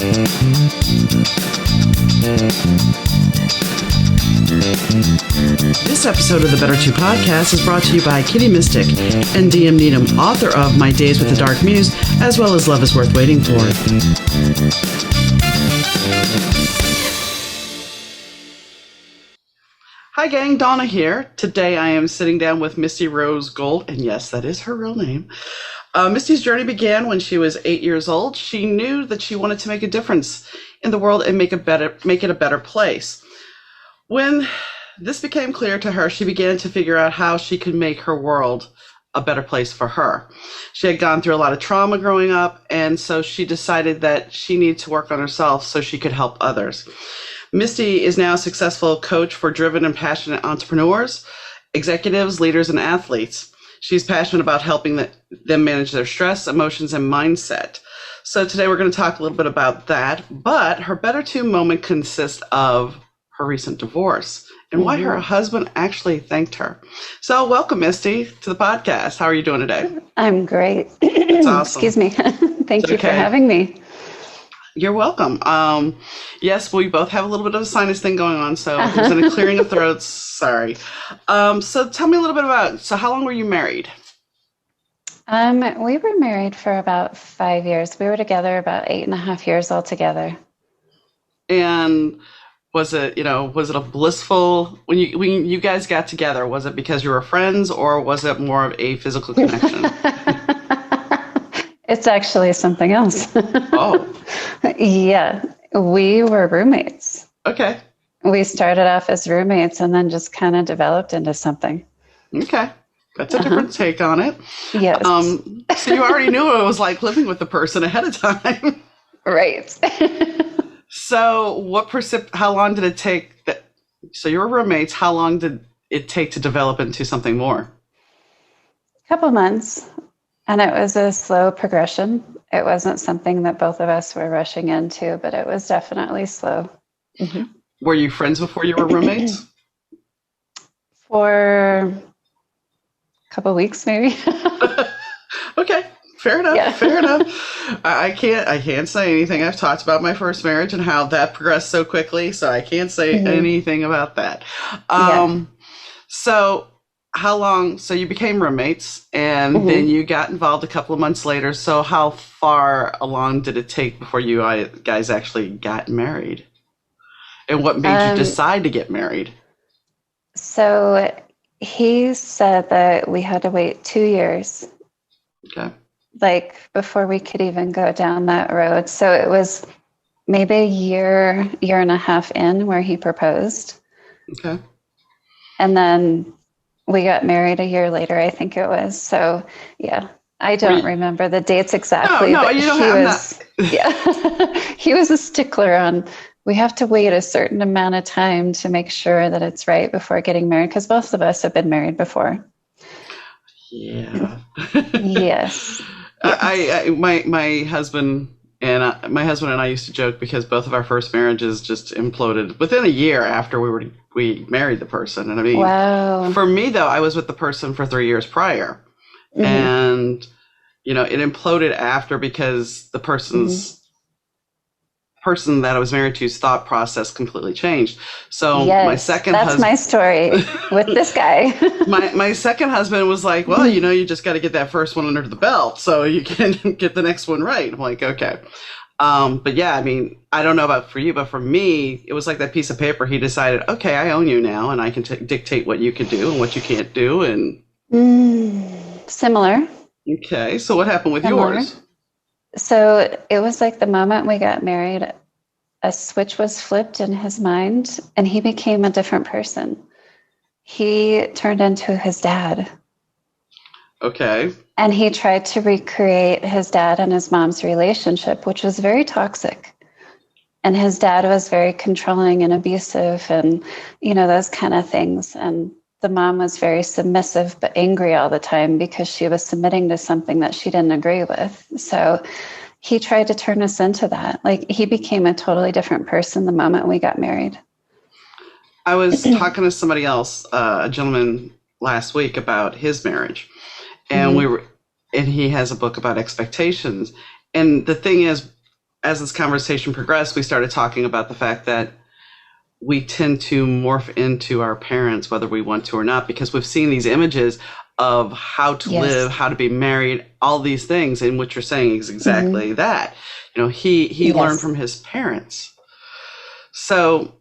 This episode of the Better2 podcast is brought to you by Kitty Mystic and DM Needham, author of My Days with the Dark Muse, as well as Love is Worth Waiting For. Hi gang, Donna here. Today I am sitting down with Misty Rose Gold, and yes, that is her real name. Misty's journey began when she was 8 years old. She knew that she wanted to make a difference in the world and make it a better place. When this became clear to her, she began to figure out how she could make her world a better place for her. She had gone through a lot of trauma growing up, and so she decided that she needed to work on herself so she could help others. Misty is now a successful coach for driven and passionate entrepreneurs, executives, leaders, and athletes. She's passionate about helping them manage their stress, emotions, and mindset. So today we're going to talk a little bit about that, but her Better2 moment consists of her recent divorce and why her husband actually thanked her. So welcome, Misty, to the podcast. How are you doing today? I'm great. That's awesome. Excuse me. Thank you for having me. You're welcome. Yes, we both have a little bit of a sinus thing going on, so there's a clearing of throats. Sorry. So tell me a little bit so how long were you married? We were married for about 5 years. We were together about 8.5 years altogether. And was it a blissful, when you guys got together, was it because you were friends or was it more of a physical connection? It's actually something else. Oh. Yeah, we were roommates. Okay. We started off as roommates and then just kind of developed into something. Okay. That's a different take on it. Yes. So you already knew what it was like living with the person ahead of time. Right. So how long did it take so you were roommates, how long did it take to develop into something more? A couple months. And it was a slow progression. It wasn't something that both of us were rushing into, but it was definitely slow. Mm-hmm. Were you friends before you were roommates? For a couple of weeks, maybe. Okay, fair enough. Yeah. Fair enough. I can't say anything. I've talked about my first marriage and how that progressed so quickly, so I can't say anything about that. So how long, so you became roommates and then you got involved a couple of months later. So how far along did it take before you guys actually got married? And what made you decide to get married? So he said that we had to wait 2 years. Okay. Like before we could even go down that road. So it was maybe a year and a half in where he proposed. Okay. And then we got married a year later, I think it was. So, yeah, I don't remember the dates exactly. No, but you don't have that. Yeah, he was a stickler on, we have to wait a certain amount of time to make sure that it's right before getting married, because both of us have been married before. Yeah. Yes. My husband and I used to joke because both of our first marriages just imploded within a year after we married the person. And I mean, wow. For me though, I was with the person for 3 years prior, and it imploded after because the person that I was married to's thought process completely changed. So yes, my second that's my story with this guy. my second husband was like, well, you just got to get that first one under the belt so you can get the next one right. I'm like, okay. But yeah, I mean, I don't know about for you, but for me, it was like that piece of paper. He decided, okay, I own you now and I can dictate what you can do and what you can't do. And similar. Okay. So what happened with yours? So it was like the moment we got married, a switch was flipped in his mind and he became a different person. He turned into his dad. Okay. And he tried to recreate his dad and his mom's relationship, which was very toxic. And his dad was very controlling and abusive and, those kind of things. And the mom was very submissive, but angry all the time because she was submitting to something that she didn't agree with. So he tried to turn us into that. Like he became a totally different person the moment we got married. I was talking to somebody else, a gentleman last week about his marriage. And and he has a book about expectations. And the thing is, as this conversation progressed, we started talking about the fact that we tend to morph into our parents, whether we want to or not, because we've seen these images of how to live, Yes. how to be married, all these things. And what you're saying is exactly Hmm. that. You know, he learned Yes. from his parents. So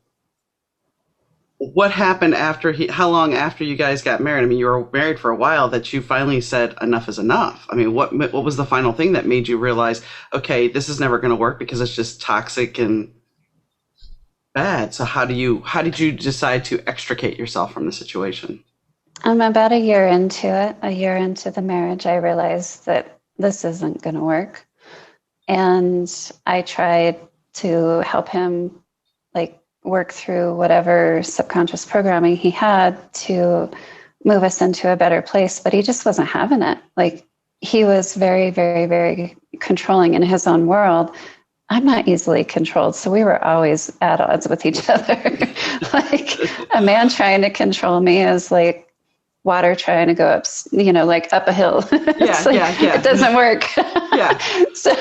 what happened after how long after you guys got married? I mean, you were married for a while that you finally said enough is enough. I mean, what was the final thing that made you realize, okay, this is never going to work because it's just toxic and bad? So how did you decide to extricate yourself from the situation? I'm about a year into it, a year into the marriage, I realized that this isn't going to work. And I tried to help him like work through whatever subconscious programming he had to move us into a better place, but he just wasn't having it. Like he was very, very, very controlling in his own world. I'm not easily controlled, so we were always at odds with each other. Like a man trying to control me is like water trying to go up, like up a hill. It's Yeah, like yeah, yeah. it doesn't work. Yeah. So,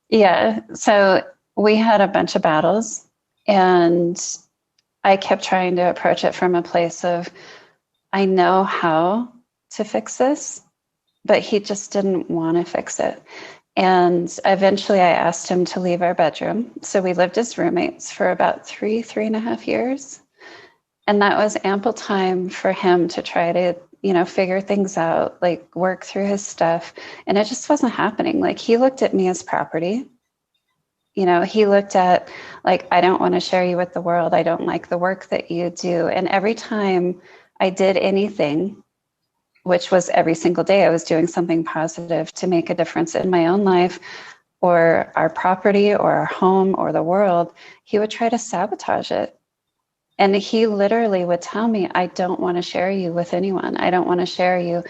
yeah. So we had a bunch of battles, and I kept trying to approach it from a place of, I know how to fix this, but he just didn't want to fix it. And eventually I asked him to leave our bedroom. So we lived as roommates for about 3.5 years. And that was ample time for him to try to, figure things out, like work through his stuff. And it just wasn't happening. Like he looked at me as property. He looked at, like, I don't want to share you with the world. I don't like the work that you do. And every time I did anything, which was every single day, I was doing something positive to make a difference in my own life or our property or our home or the world, he would try to sabotage it. And he literally would tell me, I don't want to share you with anyone. I don't want to share you.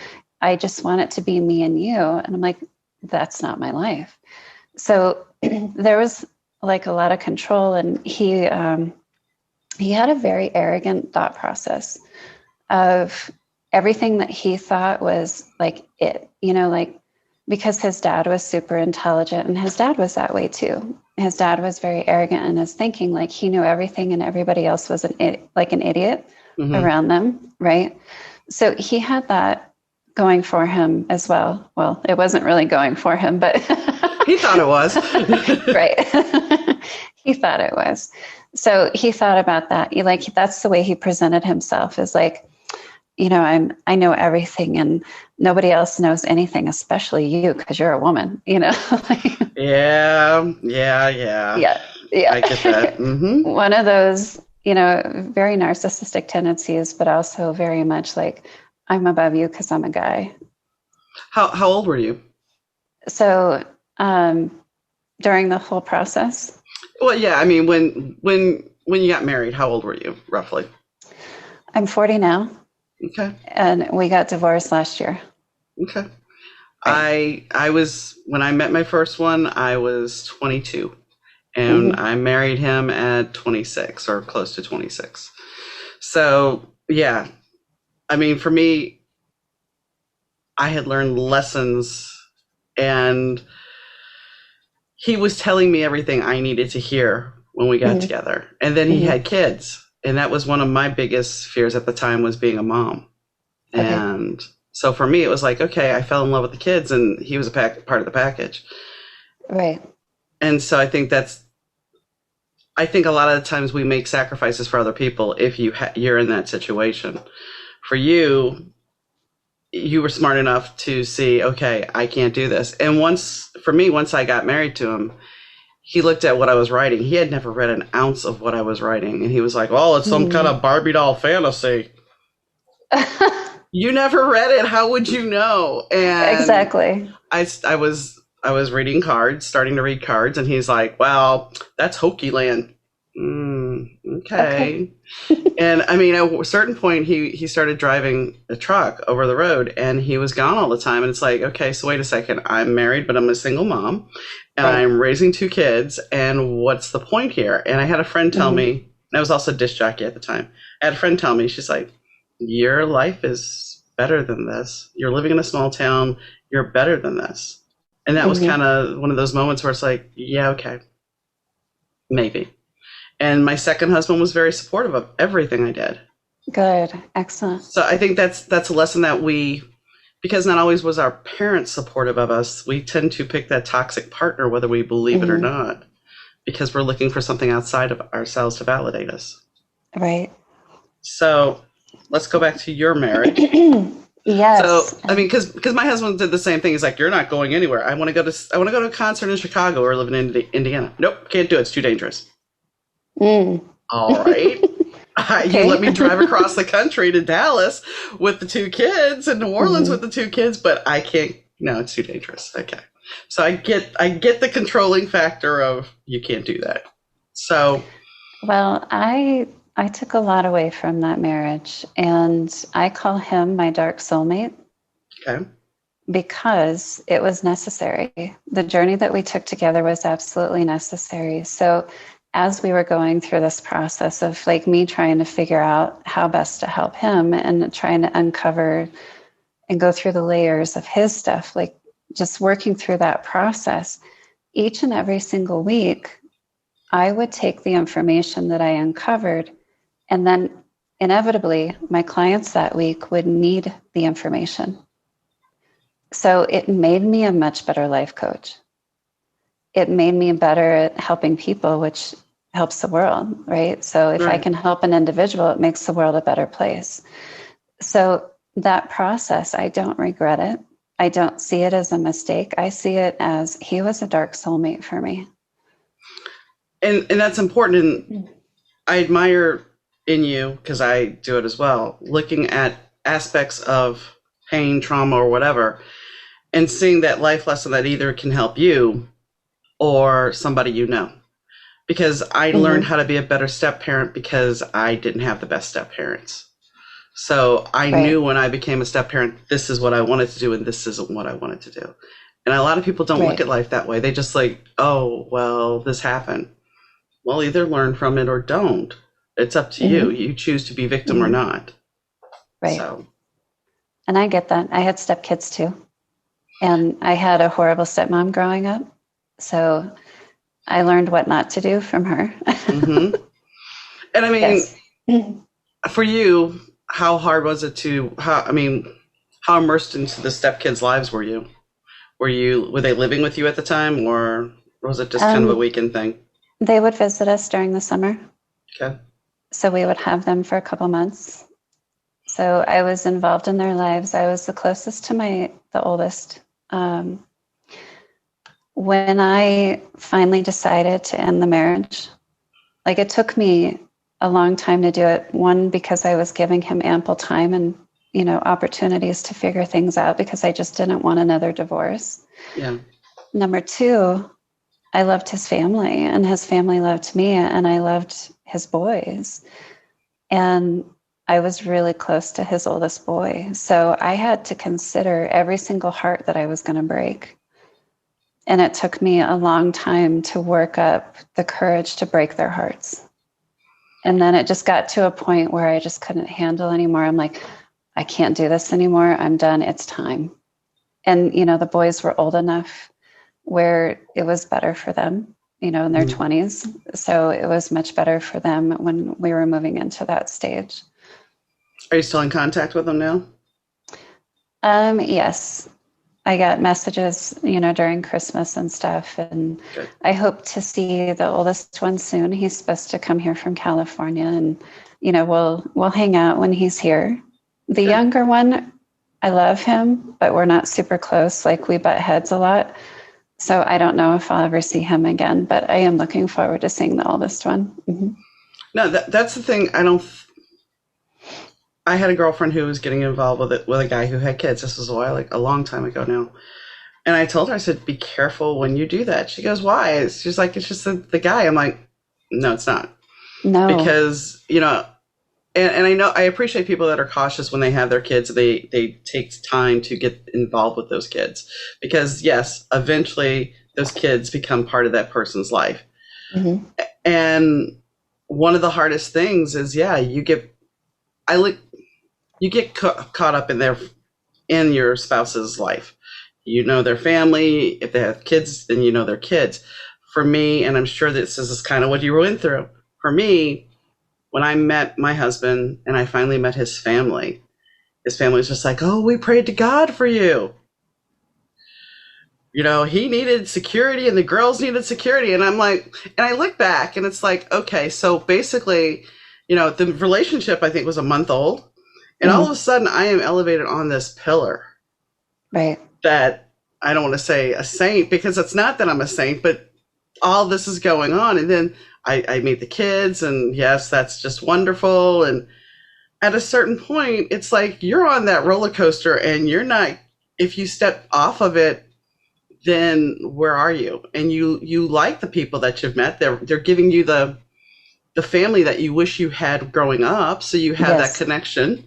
I just want it to be me and you. And I'm like, that's not my life. So there was like a lot of control. And he had a very arrogant thought process of everything that he thought was like it, like because his dad was super intelligent and his dad was that way too. His dad was very arrogant in his thinking, like he knew everything and everybody else was an idiot Mm-hmm. around them, right? So he had that going for him as well. Well, it wasn't really going for him, but He thought it was. right. He thought it was. So he thought about that. Like that's the way he presented himself, is like, I know everything and nobody else knows anything, especially you, because you're a woman, Yeah, Yeah. I get that. Yeah. Mm-hmm. One of those, very narcissistic tendencies, but also very much like, I'm above you because I'm a guy. How old were you? So during the whole process, Well, yeah, I mean, when you got married, how old were you roughly? I'm 40 now, Okay. and we got divorced last year. Okay. Right. I was when I met my first one, I was 22, and Mm-hmm. I married him at 26 or close to 26. So, yeah, I mean, for me, I had learned lessons, and he was telling me everything I needed to hear when we got Mm-hmm. together. And then he Mm-hmm. had kids, and that was one of my biggest fears at the time, was being a mom. Okay. And so for me, it was like, okay, I fell in love with the kids, and he was a part of the package. Right. And so I think a lot of the times we make sacrifices for other people if you're in that situation. For you, you were smart enough to see, okay, I can't do this. And once I got married to him, he looked at what I was writing. He had never read an ounce of what I was writing. And he was like, well, it's some kind Mm. of Barbie doll fantasy. You never read it. How would you know? And Exactly. I was reading cards, starting to read cards, and he's like, "Well, that's Hokey Land." Okay. Okay. And I mean, at a certain point, he started driving a truck over the road, and he was gone all the time. And it's like, okay, so wait a second. I'm married, but I'm a single mom, and Right. I'm raising two kids. And what's the point here? And I had a friend tell Mm-hmm. me, and I was also a disc jockey at the time. I had a friend tell me, she's like, your life is better than this. You're living in a small town. You're better than this. And that was Mm-hmm. kind of one of those moments where it's like, yeah, okay, maybe. And my second husband was very supportive of everything I did. Good. Excellent. So I think that's a lesson that because not always was our parents supportive of us, we tend to pick that toxic partner, whether we believe it or Mm-hmm. not, because we're looking for something outside of ourselves to validate us. Right. So let's go back to your marriage. So, Yes. I mean, because my husband did the same thing. He's like, "You're not going anywhere. I want to go to a concert in Chicago or live in Indiana. Nope, can't do it. It's too dangerous." Mm. All right. You Okay. let me drive across the country to Dallas with the two kids and New Orleans with Mm-hmm. the two kids, but I can't. No, it's too dangerous. Okay. So I get the controlling factor of you can't do that. So, Well, I took a lot away from that marriage, and I call him my dark soulmate okay. because it was necessary. The journey that we took together was absolutely necessary. So, as we were going through this process of like me trying to figure out how best to help him and trying to uncover and go through the layers of his stuff, like just working through that process, each and every single week, I would take the information that I uncovered, and then inevitably, my clients that week would need the information. So it made me a much better life coach. It made me better at helping people, which helps the world, right? So if I Right. can help an individual, it makes the world a better place. So that process, I don't regret it. I don't see it as a mistake. I see it as he was a dark soulmate for me. And that's important. And I admire in you, because I do it as well, looking at aspects of pain, trauma, or whatever, and seeing that life lesson that either can help you or somebody you know. Because I learned Mm-hmm. how to be a better step parent because I didn't have the best step parents. So I Right. knew when I became a step parent, this is what I wanted to do and this isn't what I wanted to do. And a lot of people don't look Right. at life that way. They just like, oh, well, this happened. Well, either learn from it or don't. It's up to you. Mm-hmm. You choose to be victim or Mm-hmm. not. Right. So, And I get that. I had stepkids too. And I had a horrible stepmom growing up. So I learned what not to do from her. mm-hmm. And I mean, Yes. Mm-hmm. for you, how hard was it how immersed into the stepkids' lives were you? Were they living with you at the time, or was it just kind of a weekend thing? They would visit us during the summer. Okay. So we would have them for a couple months. So I was involved in their lives. I was the closest to the oldest. When I finally decided to end the marriage, like it took me a long time to do it. One, because I was giving him ample time and, opportunities to figure things out because I just didn't want another divorce. Yeah. Number two, I loved his family and his family loved me and I loved his boys. And I was really close to his oldest boy. So I had to consider every single heart that I was going to break. And it took me a long time to work up the courage to break their hearts. And then it just got to a point where I just couldn't handle anymore. I'm like, I can't do this anymore. I'm done. It's time. And, the boys were old enough where it was better for them, in their 20s. So it was much better for them when we were moving into that stage. Are you still in contact with them now? Yes. I got messages, during Christmas and stuff. And Good. I hope to see the oldest one soon. He's supposed to come here from California and, we'll hang out when he's here. The Good. younger one, I love him, but we're not super close. Like we butt heads a lot. So I don't know if I'll ever see him again, but I am looking forward to seeing the oldest one. Mm-hmm. No, that's the thing. I had a girlfriend who was getting involved with a guy who had kids. This was a long time ago now. And I told her, I said, be careful when you do that. She goes, why? She's like, it's just the guy. I'm like, no, it's not. No. Because, and I know I appreciate people that are cautious when they have their kids. They take time to get involved with those kids because yes, eventually those kids become part of that person's life. Mm-hmm. And one of the hardest things is, you get caught up in your spouse's life. You know their family. If they have kids, then you know their kids. For me, and I'm sure this is kind of what you went through. For me, when I met my husband and I finally met his family was just like, oh, we prayed to God for you. You know, he needed security and the girls needed security. And I'm like, and I look back and it's like, okay, so basically, you know, the relationship I think was a month old. And all of a sudden I am elevated on this pillar. Right. That I don't want to say a saint because it's not that I'm a saint, but all this is going on. And then I meet the kids and yes, that's just wonderful. And at a certain point, it's like you're on that roller coaster and you're not, if you step off of it, then where are you? And you like the people that you've met. They're giving you the family that you wish you had growing up. So you have that connection.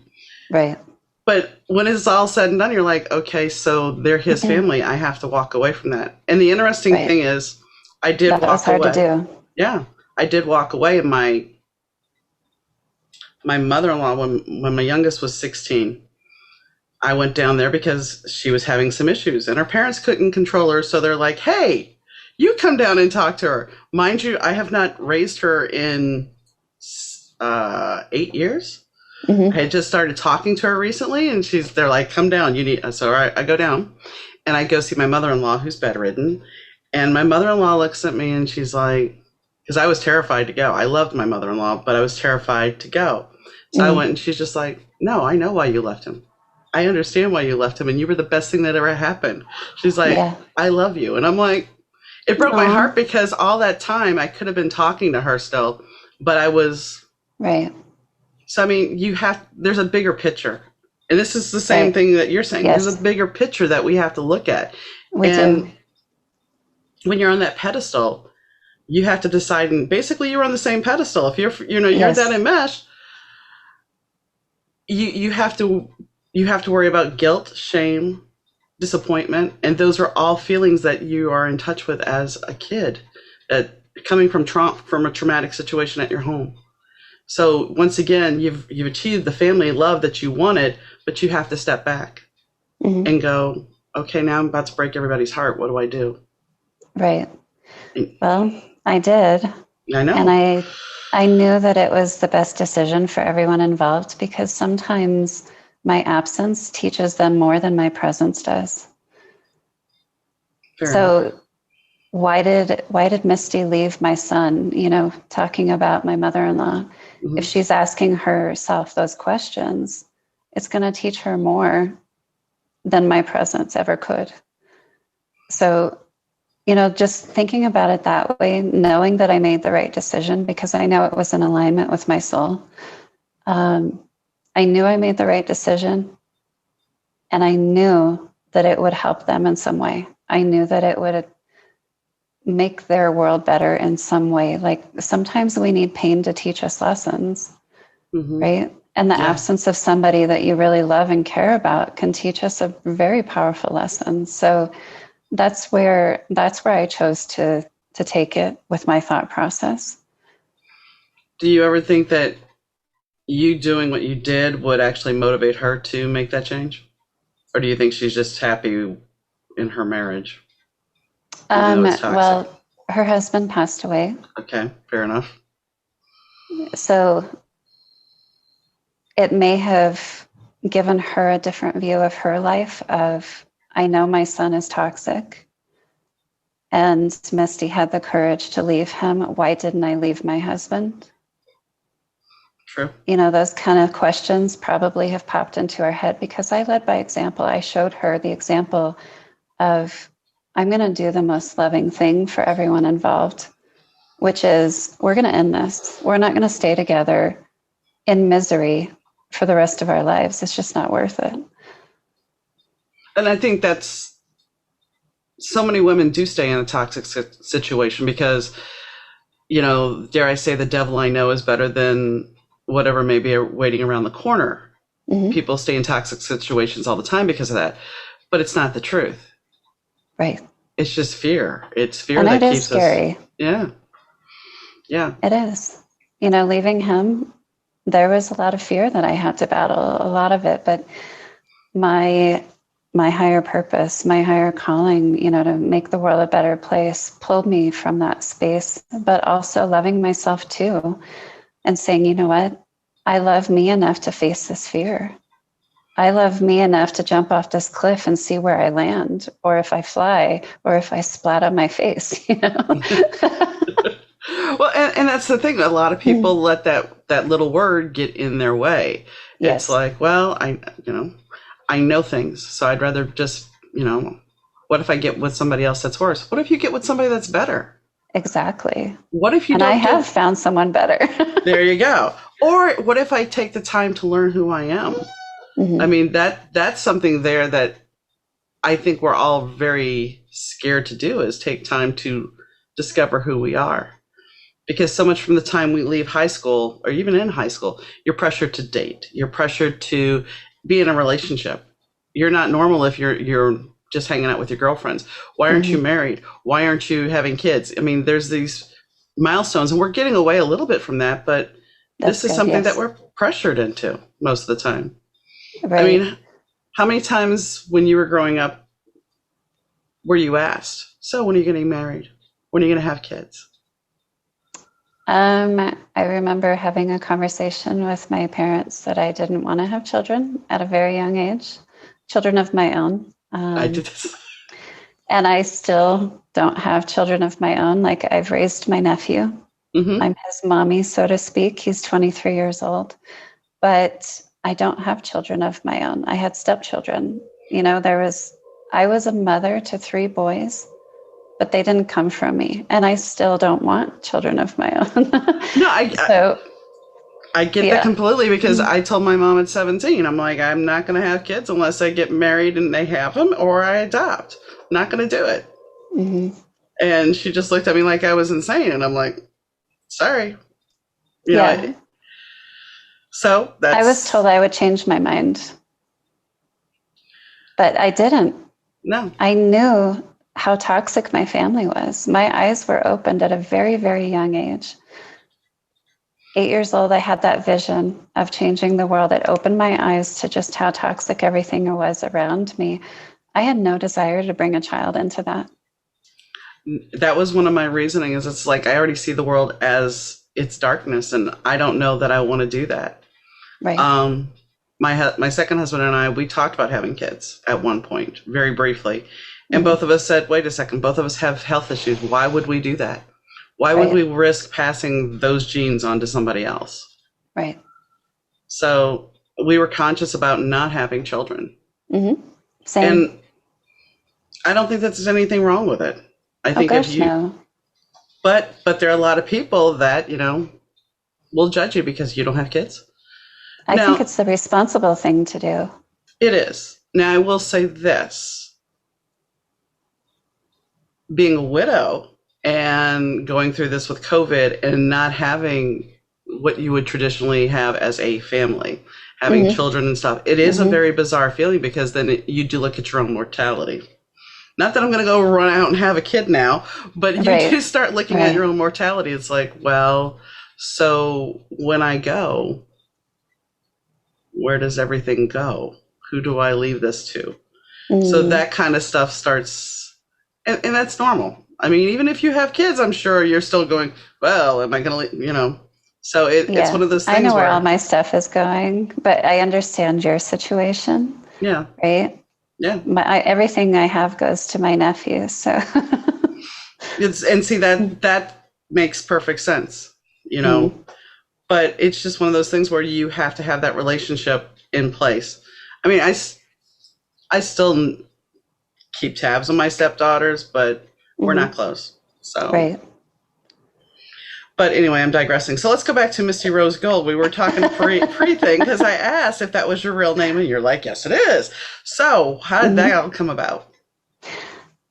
Right. But when it's all said and done, you're like, okay, so they're his family. I have to walk away from that. And the interesting thing is, I did walk away. That was hard to do. Yeah, I did walk away. And my mother-in-law, when my youngest was 16, I went down there because she was having some issues, and her parents couldn't control her. So they're like, hey, you come down and talk to her. Mind you, I have not raised her in 8 years. I had just started talking to her recently, and they're like, come down. So I go down, and I go see my mother-in-law, who's bedridden. And my mother-in-law looks at me, and she's like, because I was terrified to go. I loved my mother-in-law, but I was terrified to go. So I went, and she's just like, no, I know why you left him. I understand why you left him, and you were the best thing that ever happened. She's like, I love you. And I'm like, it broke my heart because all that time I could have been talking to her still, but I was. Right. So, I mean, there's a bigger picture. And this is the same thing that you're saying. Yes. There's a bigger picture that we have to look at. And when you're on that pedestal, you have to decide, and basically you're on the same pedestal. If you're that enmeshed, you have to worry about guilt, shame, disappointment. And those are all feelings that you are in touch with as a kid, coming from a traumatic situation at your home. So once again, you've achieved the family love that you wanted, but you have to step back and go, okay, now I'm about to break everybody's heart. What do I do? Right. Well, I did. I know. And I knew that it was the best decision for everyone involved because sometimes my absence teaches them more than my presence does. Fair enough. Why did Misty leave my son, talking about my mother-in-law? If she's asking herself those questions, it's going to teach her more than my presence ever could. So, just thinking about it that way, knowing that I made the right decision because I know it was in alignment with my soul. I knew I made the right decision, and I knew that it would help them in some way. I knew that it would make their world better in some way. Like sometimes we need pain to teach us lessons, right? And the absence of somebody that you really love and care about can teach us a very powerful lesson. So that's where I chose to take it with my thought process. Do you ever think that you doing what you did would actually motivate her to make that change? Or do you think she's just happy in her marriage? Well, her husband passed away. Okay, fair enough. So it may have given her a different view of her life of, I know my son is toxic and Misty had the courage to leave him. Why didn't I leave my husband? True. Those kind of questions probably have popped into her head because I led by example. I showed her the example of, I'm going to do the most loving thing for everyone involved, which is we're going to end this. We're not going to stay together in misery for the rest of our lives. It's just not worth it. And I think that's so many women do stay in a toxic situation because, dare I say, the devil I know is better than whatever may be waiting around the corner. People stay in toxic situations all the time because of that, but it's not the truth. Right. It's just fear. It's fear and that it keeps is scary. us. Yeah. Yeah. It is. Leaving him, there was a lot of fear that I had to battle, a lot of it. But my my higher purpose, my higher calling, to make the world a better place, pulled me from that space, but also loving myself too, and saying, you know what? I love me enough to face this fear. I love me enough to jump off this cliff and see where I land, or if I fly, or if I splat on my face, Well, and that's the thing. A lot of people let that little word get in their way. Yes. It's like, well, I know things, so I'd rather just, what if I get with somebody else that's worse? What if you get with somebody that's better? Exactly. What if you and don't I have found someone better. There you go. Or what if I take the time to learn who I am? Mm-hmm. I mean, that's something there that I think we're all very scared to do, is take time to discover who we are. Because so much from the time we leave high school, or even in high school, you're pressured to date. You're pressured to be in a relationship. You're not normal if you're just hanging out with your girlfriends. Why aren't you married? Why aren't you having kids? I mean, there's these milestones, and we're getting away a little bit from that, but this is something that we're pressured into most of the time. Right. I mean, how many times when you were growing up were you asked, so when are you getting married? When are you going to have kids? I remember having a conversation with my parents that I didn't want to have children at a very young age, children of my own. I did this. And I still don't have children of my own. Like, I've raised my nephew. Mm-hmm. I'm his mommy, so to speak. He's 23 years old. But I don't have children of my own. I had stepchildren. I was a mother to 3 boys, but they didn't come from me. And I still don't want children of my own. No, I get that completely, because I told my mom at 17, I'm like, I'm not going to have kids unless I get married and they have them, or I adopt. I'm not going to do it. Mm-hmm. And she just looked at me like I was insane. And I'm like, sorry. So I was told I would change my mind, but I didn't. No. I knew how toxic my family was. My eyes were opened at a very, very young age. 8 years old, I had that vision of changing the world. It opened my eyes to just how toxic everything was around me. I had no desire to bring a child into that. That was one of my reasoning, is it's like, I already see the world as its darkness, and I don't know that I want to do that. Right. My second husband and I, we talked about having kids at one point, very briefly. And both of us said, wait a second, both of us have health issues. Why would we do that? Why would we risk passing those genes on to somebody else? Right. So we were conscious about not having children. Mm-hmm. Same. And I don't think that there's anything wrong with it. I think no. But there are a lot of people that, will judge you because you don't have kids. I think it's the responsible thing to do. It is. Now, I will say this. Being a widow and going through this with COVID and not having what you would traditionally have as a family, having children and stuff, it is a very bizarre feeling, because then you do look at your own mortality. Not that I'm going to go run out and have a kid now, but you do start looking at your own mortality. It's like, well, so when I go, where does everything go? Who do I leave this to? So that kind of stuff starts, and that's normal. I mean, even if you have kids, I'm sure you're still going, well, am I going to, so it's one of those things. I know where all my stuff is going, but I understand your situation. Yeah. Right? Yeah. Everything I have goes to my nephew. So and see, that makes perfect sense, but it's just one of those things where you have to have that relationship in place. I mean, I still keep tabs on my stepdaughters, but we're not close. So. Right. But anyway, I'm digressing. So let's go back to Misty Rose Gold. We were talking pre-thing, because I asked if that was your real name, and you're like, yes, it is. So how did that all come about?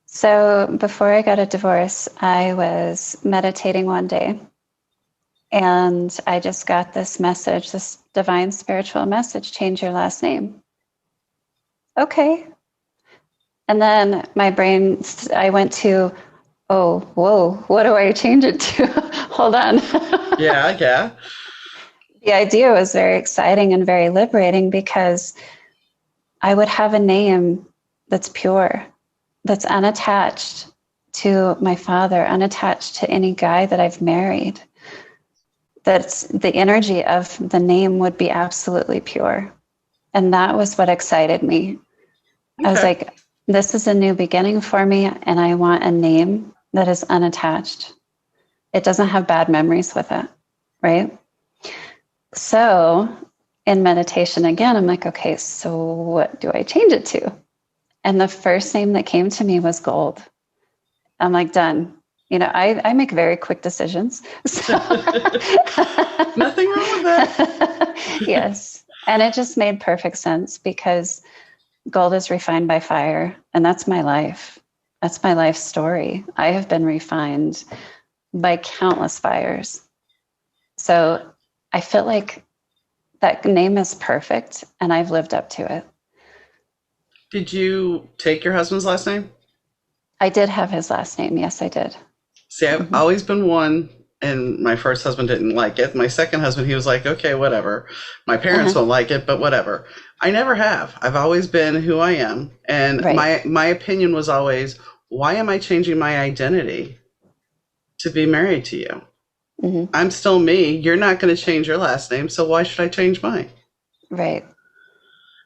So before I got a divorce, I was meditating one day, and I just got this message, this divine spiritual message: change your last name. Okay. And then my brain, I went to, oh, whoa, what do I change it to? Hold on. Yeah. The idea was very exciting and very liberating, because I would have a name that's pure, that's unattached to my father, unattached to any guy that I've married. That's the energy of the name would be absolutely pure. And that was what excited me. I was Okay. like, this is a new beginning for me, and I want a name that is unattached. It doesn't have bad memories with it, right? So in meditation again, I'm like, okay, so what do I change it to? And the first name that came to me was Gold. I'm like, done. You know, I make very quick decisions. So Nothing wrong with that. Yes. And it just made perfect sense because gold is refined by fire. And that's my life. That's my life story. I have been refined by countless fires. So I feel like that name is perfect and I've lived up to it. Did you take your husband's last name? I did have his last name. Yes, I did. See, I've always been one, and my first husband didn't like it. My second husband, he was like, okay, whatever. My parents won't like it, but whatever. I never have. I've always been who I am. And Right. my opinion was always, why am I changing my identity to be married to you? Mm-hmm. I'm still me. You're not going to change your last name, so why should I change mine? Right.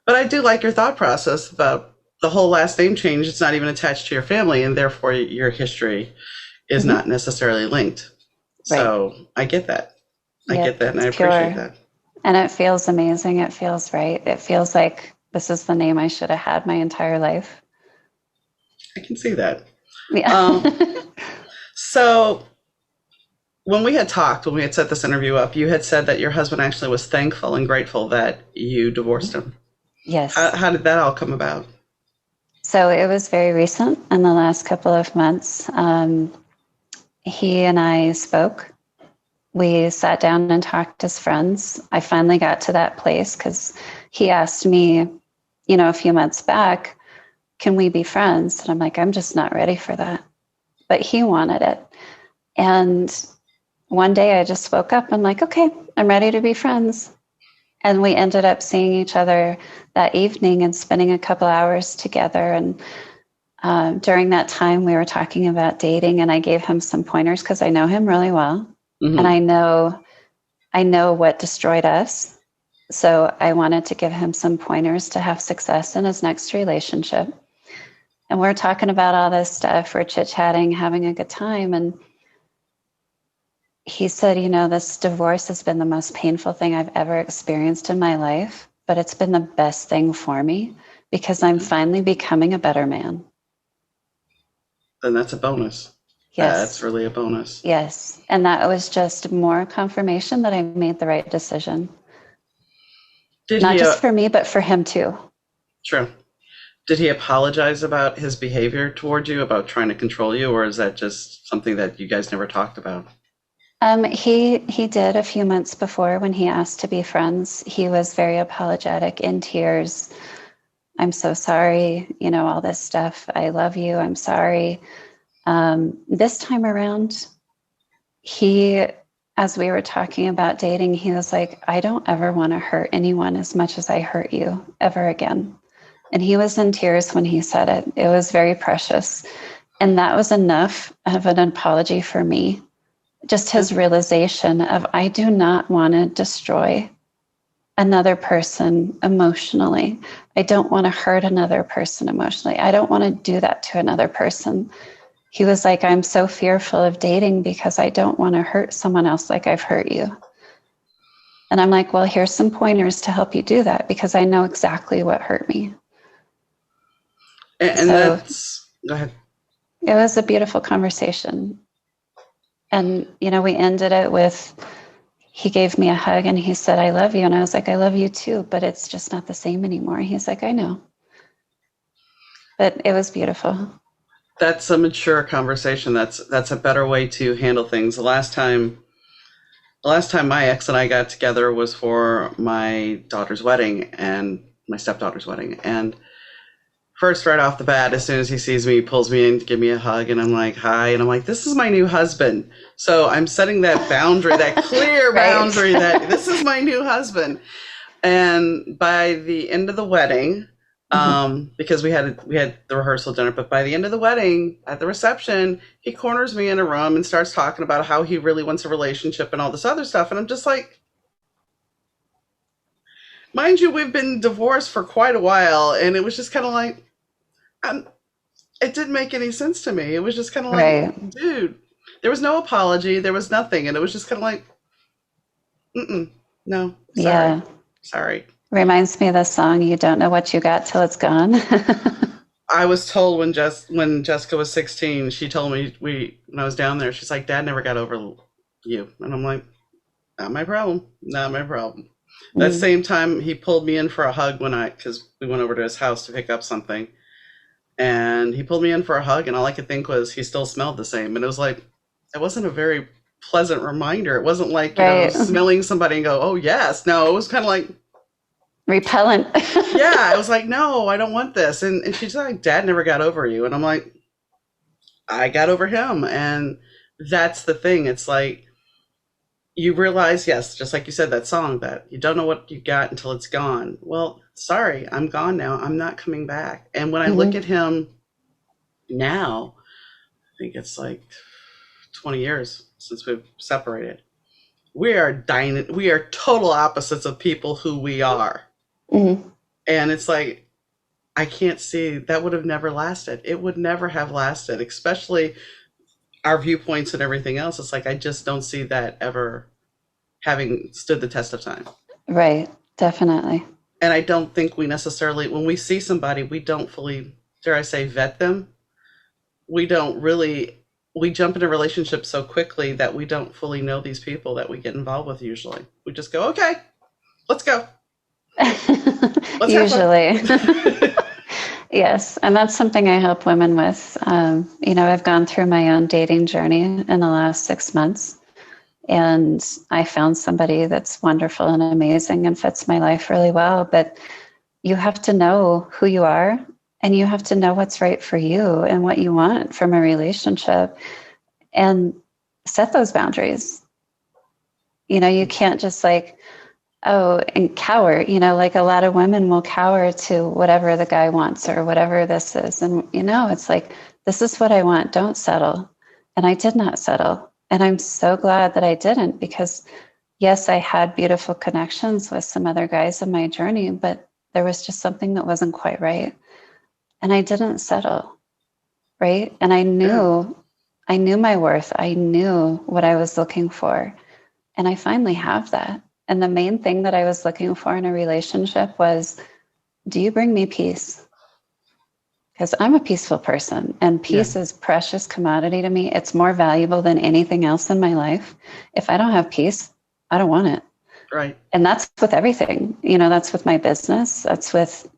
But I do like your thought process about the whole last name change. It's not even attached to your family, and therefore your history is not necessarily linked. Right. So I get that. I Yep, get that, and I it's appreciate pure. that. And it feels amazing. It feels right. It feels like this is the name I should have had my entire life. I can see that. Yeah. So when we had talked, when we had set this interview up, you had said that your husband actually was thankful and grateful that you divorced him. Yes. How did that all come about? So it was very recent in the last couple of months. He and I spoke. We sat down and talked as friends. I finally got to that place because he asked me, you know, a few months back, can we be friends? And I'm like, I'm just not ready for that. But he wanted it. And one day I just woke up and like, okay, I'm ready to be friends. And we ended up seeing each other that evening and spending a couple hours together. And during that time, we were talking about dating, and I gave him some pointers because I know him really well, and I know what destroyed us. So I wanted to give him some pointers to have success in his next relationship. And we're talking about all this stuff. We're chit-chatting, having a good time, and he said, you know, this divorce has been the most painful thing I've ever experienced in my life, but it's been the best thing for me because I'm finally becoming a better man. Then that's a bonus. Yes. That's really a bonus. Yes. And that was just more confirmation that I made the right decision. Not just for me, but for him too. True. Did he apologize about his behavior toward you, about trying to control you, or is that just something that you guys never talked about? He did a few months before when he asked to be friends. He was very apologetic, in tears. I'm so sorry, you know, all this stuff. I love you. I'm sorry. This time around, as we were talking about dating, he was like, I don't ever want to hurt anyone as much as I hurt you ever again. And he was in tears when he said it. It was very precious. And that was enough of an apology for me. Just his realization of, I do not want to destroy another person emotionally. I don't want to hurt another person emotionally. I don't want to do that to another person. He was like, I'm so fearful of dating because I don't want to hurt someone else like I've hurt you. And I'm like, well, here's some pointers to help you do that because I know exactly what hurt me. And so go ahead. It was a beautiful conversation. And, you know, we ended it with, he gave me a hug and he said, I love you. And I was like, I love you too, but it's just not the same anymore. He's like, I know. But it was beautiful. That's a mature conversation. That's a better way to handle things. The last time my ex and I got together was for my daughter's wedding and my stepdaughter's wedding. And first, right off the bat, as soon as he sees me, he pulls me in to give me a hug, and I'm like, hi. And I'm like, this is my new husband. So I'm setting that boundary, that clear boundary that this is my new husband. And by the end of the wedding, because we had the rehearsal dinner. But by the end of the wedding, at the reception, he corners me in a room and starts talking about how he really wants a relationship and all this other stuff. And I'm just like, mind you, we've been divorced for quite a while, and it was just kind of like, it didn't make any sense to me. It was just kind of like, Right. dude, there was no apology, there was nothing, and it was just kind of like, mm-mm, no, sorry, Yeah. sorry. Reminds me of the song, You Don't Know What You Got Till It's Gone. I was told when Jessica was 16, she told me when I was down there, she's like, Dad never got over you, and I'm like, not my problem, not my problem. That Mm. same time, he pulled me in for a hug because we went over to his house to pick up something, and he pulled me in for a hug, and all I could think was he still smelled the same, and it was like, it wasn't a very pleasant reminder. It wasn't like, Right. smelling somebody and go, oh yes. No, it was kind of like, Repellent. yeah, I was like, no, I don't want this. And she's like, Dad never got over you. And I'm like, I got over him. And that's the thing. It's like, you realize, yes, just like you said, that song, that you don't know what you got until it's gone. Well, sorry, I'm gone now. I'm not coming back. And when I look Mhm. at him now, I think it's like 20 years since we've separated. We are total opposites of people who we are. Mhm. And it's like, I can't see that would have never lasted. It would never have lasted, especially our viewpoints and everything else. It's like, I just don't see that ever having stood the test of time. Right. Definitely. And I don't think we necessarily, when we see somebody, we don't fully, dare I say, vet them. We don't really, we jump into relationships so quickly that we don't fully know these people that we get involved with usually. We just go, okay, let's go. Let's Usually. Yes. And that's something I help women with. I've gone through my own dating journey in the last 6 months, and I found somebody that's wonderful and amazing and fits my life really well. But you have to know who you are, and you have to know what's right for you and what you want from a relationship, and set those boundaries. You can't just and cower, like a lot of women will cower to whatever the guy wants or whatever this is. And, it's like, this is what I want. Don't settle. And I did not settle. And I'm so glad that I didn't, because yes, I had beautiful connections with some other guys in my journey, but there was just something that wasn't quite right. And I didn't settle. Right. And Yeah. I knew my worth. I knew what I was looking for. And I finally have that. And the main thing that I was looking for in a relationship was, do you bring me peace? Because I'm a peaceful person, and Yeah. peace is precious commodity to me. It's more valuable than anything else in my life. If I don't have peace, I don't want it. Right. And that's with everything. That's with my business. That's with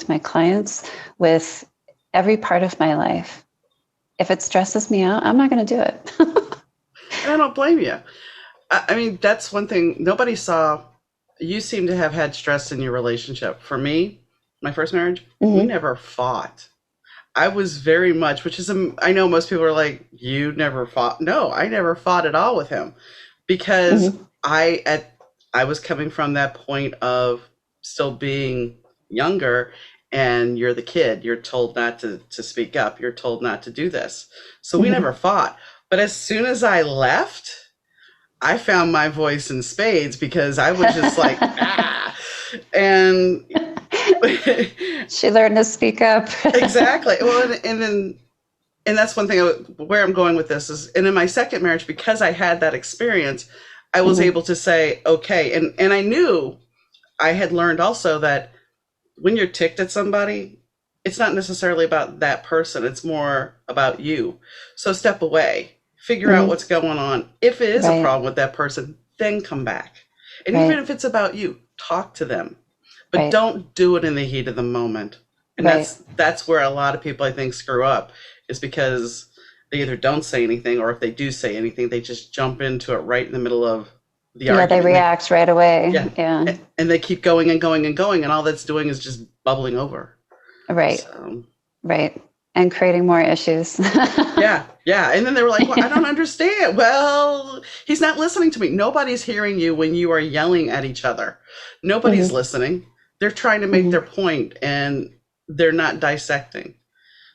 my clients, with every part of my life. If it stresses me out, I'm not going to do it. And I don't blame you. I mean, that's one thing nobody saw. You seem to have had stress in your relationship. For me, my first marriage, we Mm-hmm. never fought. I was very much, which is, I know most people are like, you never fought. No, I never fought at all with him, because Mm-hmm. I was coming from that point of still being younger, and you're the kid. You're told not to speak up. You're told not to do this. So we Mm-hmm. never fought. But as soon as I left, I found my voice in spades, because I was just like, ah. And She learned to speak up. exactly. Well, and that's one thing where I'm going with this is, and in my second marriage, because I had that experience, I was Mm-hmm. able to say, okay. And I knew, I had learned also that when you're ticked at somebody, it's not necessarily about that person. It's more about you. So step away, figure out Mm-hmm. what's going on. If it is a Right. problem with that person, then come back. And even Right. if it's about you, talk to them, but Right. don't do it in the heat of the moment. And Right. that's where a lot of people, I think, screw up, is because they either don't say anything, or if they do say anything, they just jump into it right in the middle of the Yeah, they argument. react right away. Yeah. Yeah. And they keep going and going and going, and all that's doing is just bubbling over. Right. So, Right. And creating more issues. yeah. And then they were like, well, I don't understand. Well, he's not listening to me. Nobody's hearing you when you are yelling at each other. Nobody's Mm-hmm. listening. They're trying to make Mm-hmm. their point, and they're not dissecting.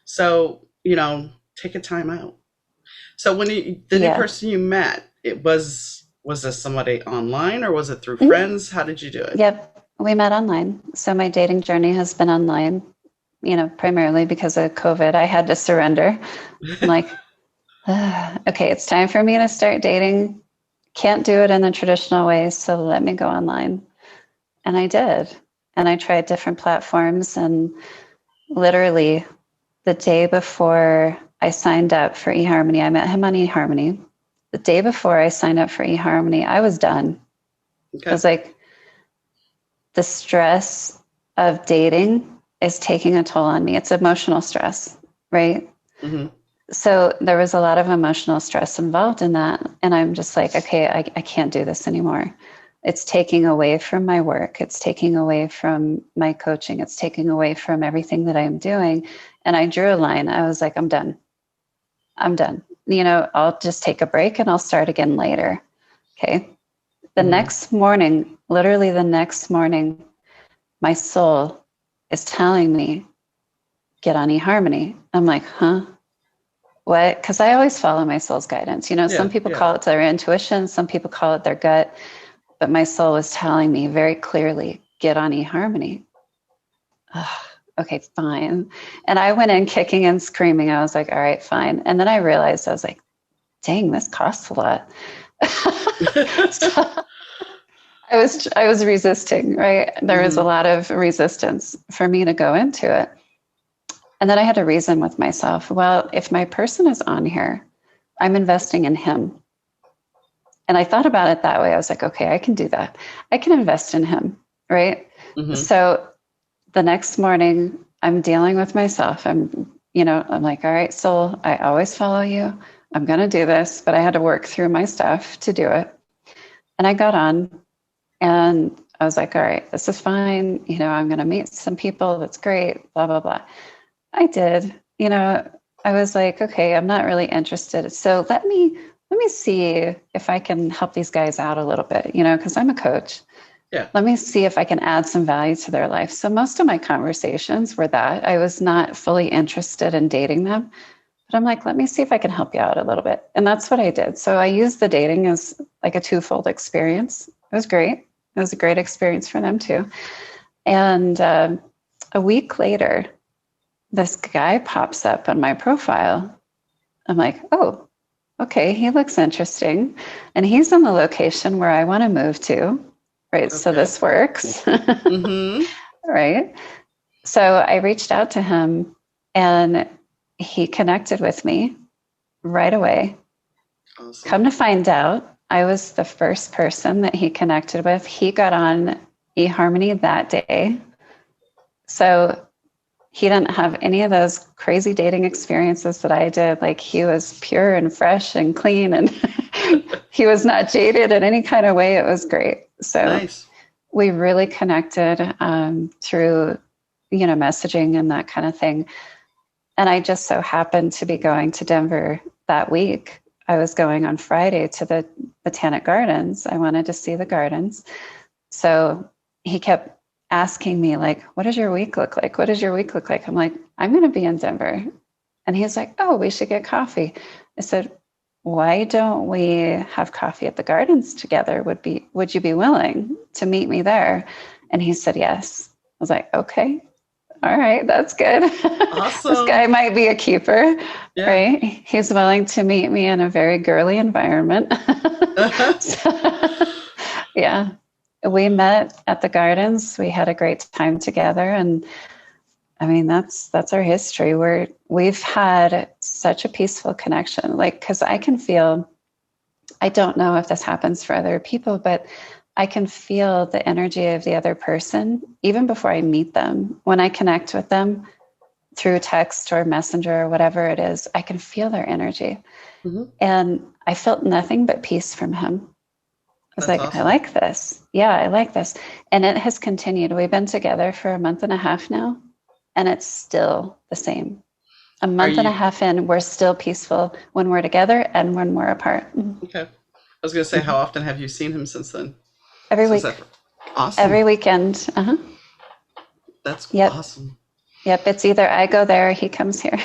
So, take a time out. So the new Yeah. person you met, was this somebody online or was it through Mhm. friends? How did you do it? Yep. We met online. So my dating journey has been online, primarily because of COVID. I had to surrender. I'm like, okay, it's time for me to start dating. Can't do it in the traditional way, so let me go online. And I did. And I tried different platforms. And literally the day before I signed up for eHarmony, I met him on eHarmony. The day before I signed up for eHarmony, I was done. I Okay. was like, the stress of dating is taking a toll on me. It's emotional stress, right? Mm-hmm. So there was a lot of emotional stress involved in that. And I'm just like, okay, I can't do this anymore. It's taking away from my work. It's taking away from my coaching. It's taking away from everything that I'm doing. And I drew a line. I was like, I'm done. I'm done. I'll just take a break and I'll start again later. Okay. The Mm-hmm. next morning, literally the next morning, my soul is telling me, get on eHarmony. I'm like, huh? What? Because I always follow my soul's guidance. Some Yeah, people yeah. call it their intuition, some people call it their gut, but my soul was telling me very clearly, get on eHarmony. Ugh, okay, fine. And I went in kicking and screaming. I was like, all right, fine. And then I realized, I was like, dang, this costs a lot. So I was resisting, right? There was a Mm-hmm. lot of resistance for me to go into it. And then I had to reason with myself, well, if my person is on here, I'm investing in him. And I thought about it that way. I was like, okay, I can do that. I can invest in him, right? Mm-hmm. So the next morning, I'm dealing with myself. I'm like, all right, soul, I always follow you. I'm going to do this, but I had to work through my stuff to do it. And I got on and I was like, all right, this is fine. I'm going to meet some people. That's great, blah, blah, blah. I did. I was like, okay, I'm not really interested. So let me see if I can help these guys out a little bit, because I'm a coach. Yeah. Let me see if I can add some value to their life. So most of my conversations were that I was not fully interested in dating them, but I'm like, let me see if I can help you out a little bit. And that's what I did. So I used the dating as like a twofold experience. It was great. It was a great experience for them too. And a week later, this guy pops up on my profile. I'm like, oh, okay, he looks interesting. And he's in the location where I want to move to. Right. So Okay. this works. Mm-hmm. Right. So I reached out to him and he connected with me right away. Awesome. Come to find out, I was the first person that he connected with. He got on eHarmony that day. So he didn't have any of those crazy dating experiences that I did. Like he was pure and fresh and clean and he was not jaded in any kind of way. It was great. So Nice. we really connected through, messaging and that kind of thing. And I just so happened to be going to Denver that week. I was going on Friday to the Botanic Gardens. I wanted to see the gardens. So he kept asking me, like, what does your week look like? What does your week look like? I'm like, I'm going to be in Denver. And he's like, oh, we should get coffee. I said, why don't we have coffee at the gardens together? Would you be willing to meet me there? And he said, yes. I was like, okay, all right, that's good. This guy Awesome. might be a keeper, Yeah. right? He's willing to meet me in a very girly environment. So, yeah, we met at the gardens. We had a great time together, and I mean that's our history. We've had such a peaceful connection. Like, because I can feel. I don't know if this happens for other people, but I can feel the energy of the other person even before I meet them. When I connect with them through text or messenger or whatever it is, I can feel their energy. Mm-hmm. And I felt nothing but peace from him. I was That's like, I awesome. like this. Yeah, I like this. And it has continued. We've been together for a month and a half now, and it's still the same. A Are month and a you half in, we're still peaceful when we're together and when we're apart. okay? I was gonna say, how often have you seen him since then? Every Since week, that. Awesome. every weekend. Uh-huh. That's Yep. awesome. Yep. It's either I go there or he comes here.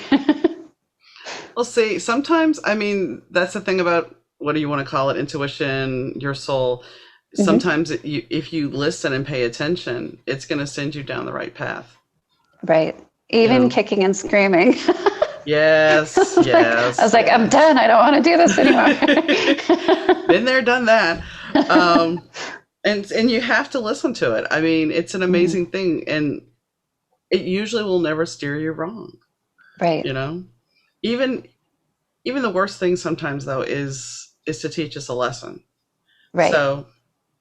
Well, see, sometimes, I mean, that's the thing about what do you want to call it, intuition, your soul. Hmm. Sometimes if you listen and pay attention, it's going to send you down the right path. Right. You Even know? kicking and screaming. Yes, I was yes, like, I'm yes. done. I don't want to do this anymore. Been there, done that. Um, and you have to listen to it. I mean, it's an Mhm. amazing thing, and it usually will never steer you wrong. Right. You know, even even the worst thing sometimes though is to teach us a lesson. Right. So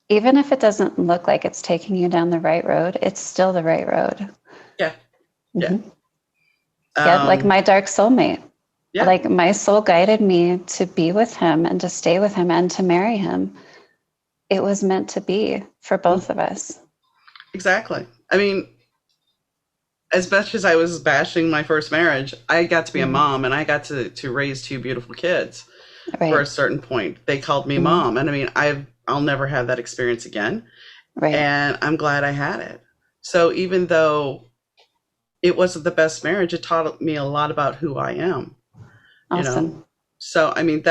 Even if it doesn't look like it's taking you down the right road, it's still the right road. yeah, yeah, Hmm. Yeah. Like um, my dark soulmate. yeah, Like my soul guided me to be with him and to stay with him and to marry him. It was meant to be for both of us. exactly. I mean, as much as I was bashing my first marriage, I got to be a Hmm. mom and I got to raise two beautiful kids. For a Right. certain point, they called me Hmm. mom, and I mean, I'll never have that experience again, Right. and I'm glad I had it. So even though it wasn't the best marriage, it taught me a lot about who I am. You know, Awesome. so I mean,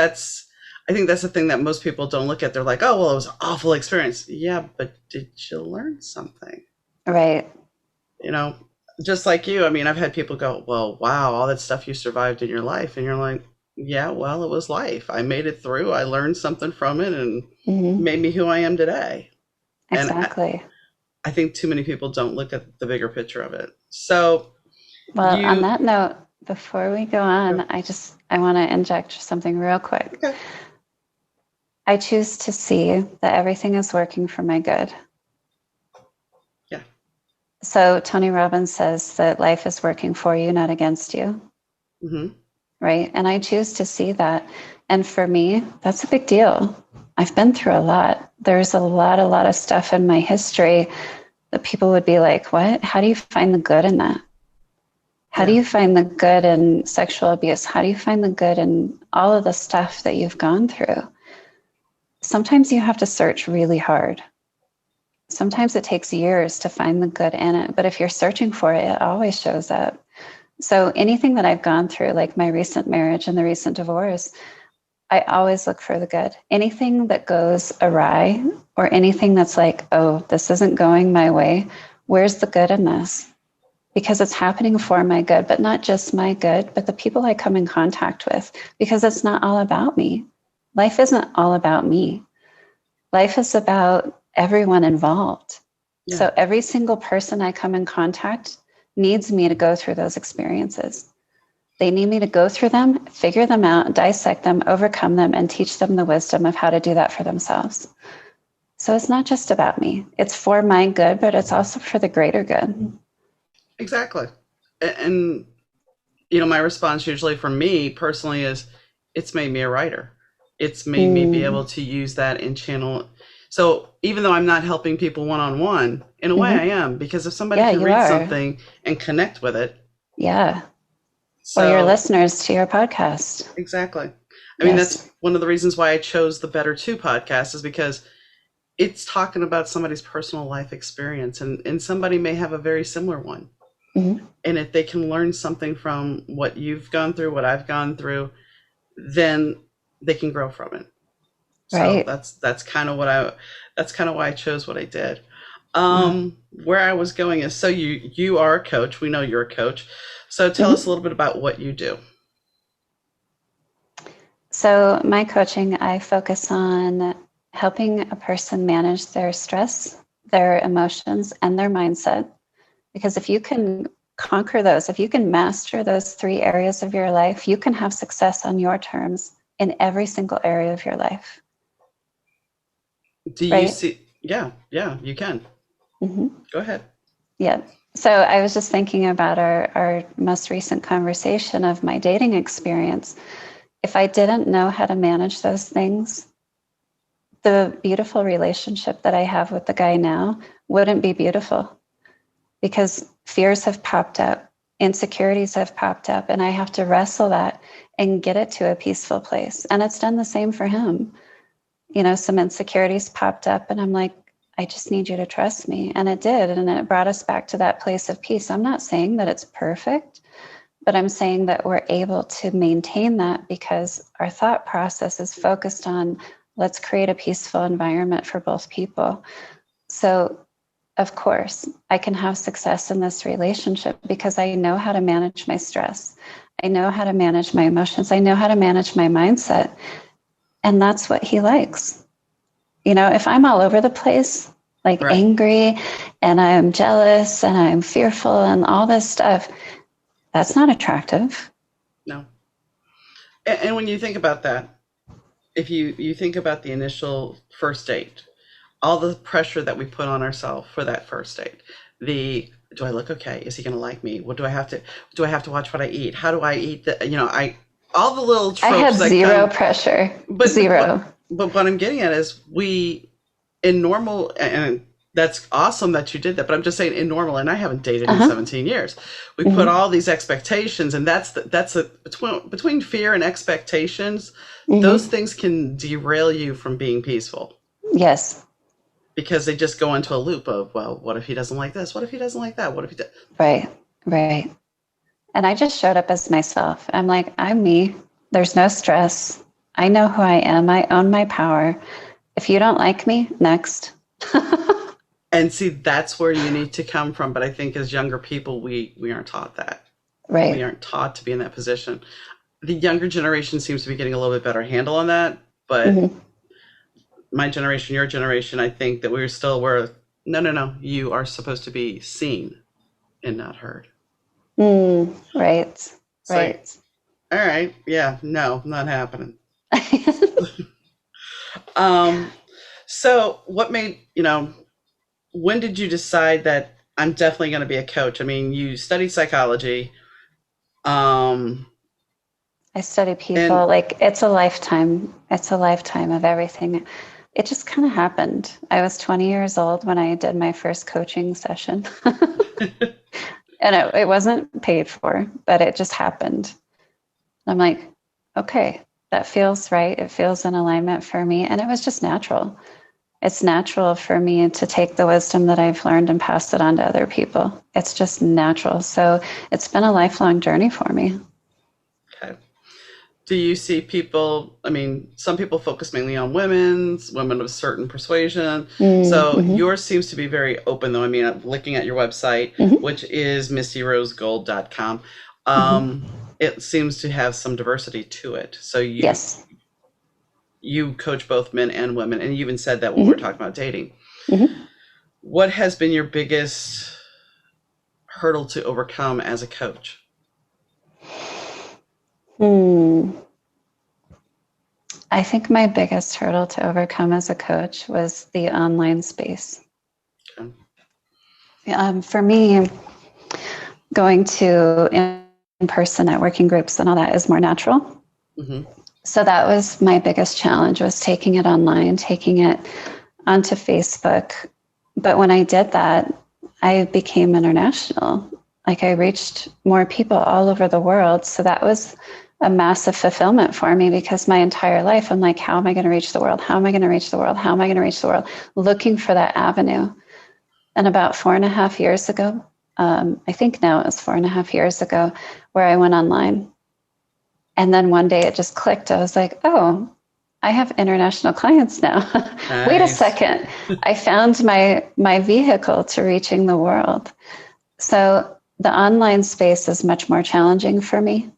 I think that's the thing that most people don't look at. They're like, oh well, it was an awful experience. Yeah, but did you learn something? Right. You know, just like you. I mean, I've had people go, well, wow, all that stuff you survived in your life, and you're like, yeah, well, it was life. I made it through. I learned something from it, and Hmm. made me who I am today. And Exactly. I think too many people don't look at the bigger picture of it. So Well, on you, that note, before we go on, I want to inject something real quick. okay, I choose to see that everything is working for my good. yeah, So Tony Robbins says that life is working for you, not against you, hmm, right? And I choose to see that. And for me, that's a big deal. I've been through a lot. There's a lot of stuff in my history that people would be like, what? How do you find the good in that? How do yeah, you find the good in sexual abuse? How do you find the good in all of the stuff that you've gone through? Sometimes you have to search really hard. Sometimes it takes years to find the good in it, but if you're searching for it, it always shows up. So anything that I've gone through, like my recent marriage and the recent divorce, I always look for the good. Anything that goes awry or anything that's like, oh, this isn't going my way, where's the good in this? Because it's happening for my good, but not just my good, but the people I come in contact with, because it's not all about me. Life isn't all about me. Life is about everyone involved. yeah, So every single person I come in contact needs me to go through those experiences. They need me to go through them, figure them out, dissect them, overcome them, and teach them the wisdom of how to do that for themselves. So it's not just about me. It's for my good, but it's also for the greater good. exactly. And you know, my response usually for me personally is, it's made me a writer. It's made me be able Mm. to use that in channel. So even though I'm not helping people one on one, in a way I Mm-hmm. am, because if somebody Yeah, can you read are. something and connect with it, Yeah. Or your so listeners to your podcast. exactly. I mean, Yes. that's one of the reasons why I chose the Better Two podcast, is because it's talking about somebody's personal life experience, and somebody may have a very similar one. Mm-hmm. And if they can learn something from what you've gone through, what I've gone through, then they can grow from it. So Right. that's kind of that's kind of why I chose what I did. Wow. Where I was going is, so you are a coach. We know you're a coach. So tell us a Mm-hmm. little bit about what you do. So, my coaching, I focus on helping a person manage their stress, their emotions, and their mindset. Because if you can conquer those, if you can master those three areas of your life, you can have success on your terms in every single area of your life, Do you right? see? Yeah, yeah, you can. Mm-hmm. Go ahead. Yeah. So I was just thinking about our most recent conversation of my dating experience. If I didn't know how to manage those things, the beautiful relationship that I have with the guy now wouldn't be beautiful because fears have popped up, insecurities have popped up, and I have to wrestle that and get it to a peaceful place. And it's done the same for him. You know, some insecurities popped up, and I'm like, I just need you to trust me. And it did. And it brought us back to that place of peace. I'm not saying that it's perfect, but I'm saying that we're able to maintain that because our thought process is focused on let's create a peaceful environment for both people. So, of course, I can have success in this relationship because I know how to manage my stress. I know how to manage my emotions. I know how to manage my mindset. And that's what he likes. If I'm all over the place, like Right. angry and I'm jealous and I'm fearful and all this stuff, that's not attractive. No. And when you think about that, if you think about the initial first date, all the pressure that we put on ourselves for that first date, do I look okay? Is he going to like me? What do I have to watch what I eat? How do I eat all the little I had tropes that zero come, pressure. but, Zero. but what I'm getting at is in normal, and that's awesome that you did that, but I'm just saying in normal, and I haven't dated in 17 years. We put all these expectations, and between fear and expectations, those things can derail you from being peaceful. Yes. Because they just go into a loop of, well, what if he doesn't like this? What if he doesn't like that? What if he does? Right. Right. And I just showed up as myself. I'm like, I'm me. There's no stress. I know who I am. I own my power. If you don't like me, next. And see, that's where you need to come from. But I think as younger people, we aren't taught that. Right. We aren't taught to be in that position. The younger generation seems to be getting a little bit better handle on that. But my generation, your generation, I think that we're no. You are supposed to be seen and not heard. Right. So, Right. all right. Yeah. No, not happening. So what made, when did you decide that I'm definitely going to be a coach? I mean, you studied psychology. Um, I study people. and Like it's a lifetime. It's a lifetime of everything. It just kind of happened. I was 20 years old when I did my first coaching session. And it wasn't paid for, but it just happened. I'm like, okay, that feels right. It feels in alignment for me. And it was just natural. It's natural for me to take the wisdom that I've learned and pass it on to other people. It's just natural. So it's been a lifelong journey for me. okay. Do you see people, I mean, some people focus mainly on women of certain persuasion. So yours seems to be very open, though. I mean, I'm looking at your website, which is mistyrosegold.com. It seems to have some diversity to it. So Yes. you coach both men and women, and you even said that when we were talking about dating. What has been your biggest hurdle to overcome as a coach? I think my biggest hurdle to overcome as a coach was the online space. Okay. For me, going to in-person networking groups and all that is more natural. So that was my biggest challenge, was taking it online, taking it onto Facebook. But when I did that, I became international. Like I reached more people all over the world. So that was a massive fulfillment for me, because my entire life, I'm like, how am I going to reach the world? How am I going to reach the world? How am I going to reach the world? Looking for that avenue. And about 4.5 years ago, I think now it was 4.5 years ago, where I went online. And then one day it just clicked. I was like, oh, I have international clients now. Nice. Wait a second. I found my vehicle to reaching the world. So the online space is much more challenging for me,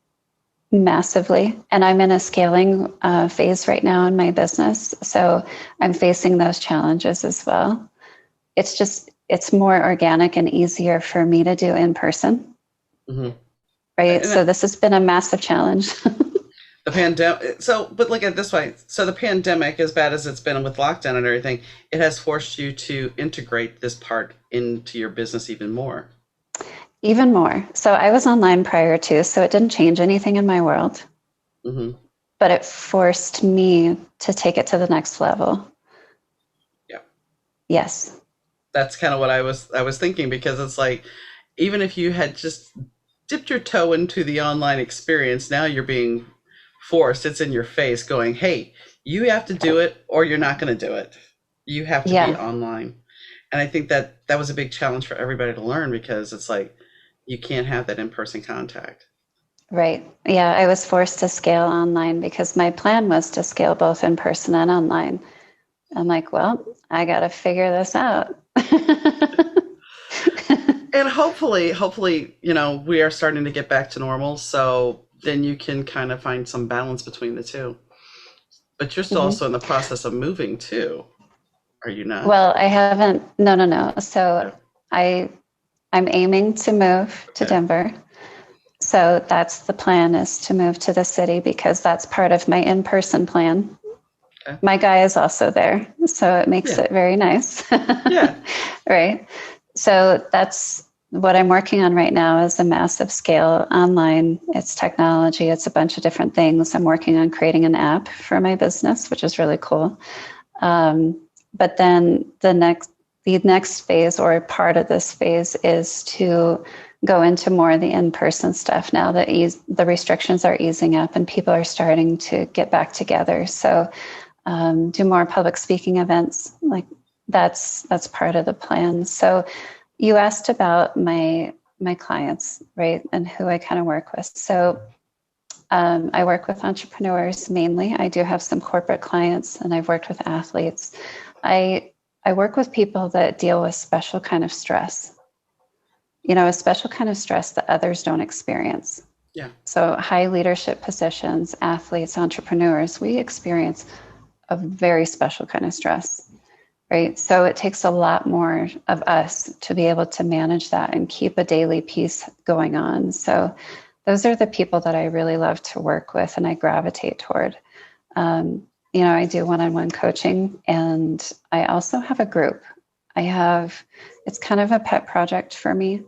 massively. And I'm in a scaling phase right now in my business. So I'm facing those challenges as well. It's more organic and easier for me to do in person. Right. So this has been a massive challenge. The pandemic. But look at it this way. So the pandemic, as bad as it's been with lockdown and everything, it has forced you to integrate this part into your business even more. Even more. So I was online prior to, so it didn't change anything in my world. But it forced me to take it to the next level. Yeah. Yes. That's kind of what I was thinking, because it's like, even if you had just dipped your toe into the online experience, now you're being forced. It's in your face going, hey, you have to do it or you're not going to do it. You have to be online. And I think that was a big challenge for everybody to learn, because it's like you can't have that in-person contact. Right. Yeah, I was forced to scale online because my plan was to scale both in person and online. I'm like, well, I got to figure this out. And hopefully, we are starting to get back to normal. So then you can kind of find some balance between the two. But you're still Mhm. also in the process of moving too, are you not? Well, I haven't. No, no, no. No. So I I'm aiming to move to Okay. Denver. So that's the plan, is to move to the city because that's part of my in-person plan. Okay. My guy is also there, so it makes Yeah. it very nice. Yeah. Right. So that's what I'm working on right now, is a massive scale online. It's technology, it's a bunch of different things. I'm working on creating an app for my business, which is really cool. But then the next phase, or part of this phase, is to go into more of the in-person stuff now that the restrictions are easing up and people are starting to get back together. So do more public speaking events. Like that's part of the plan. So you asked about my clients, right, and who I kind of work with. So I work with entrepreneurs mainly. I do have some corporate clients, and I've worked with athletes. I I work with people that deal with special kind of stress. A special kind of stress that others don't experience. Yeah. So high leadership positions, athletes, entrepreneurs, we experience a very special kind of stress, right? So it takes a lot more of us to be able to manage that and keep a daily piece going on. So those are the people that I really love to work with and I gravitate toward. I do one-on-one coaching, and I also have a group. It's kind of a pet project for me.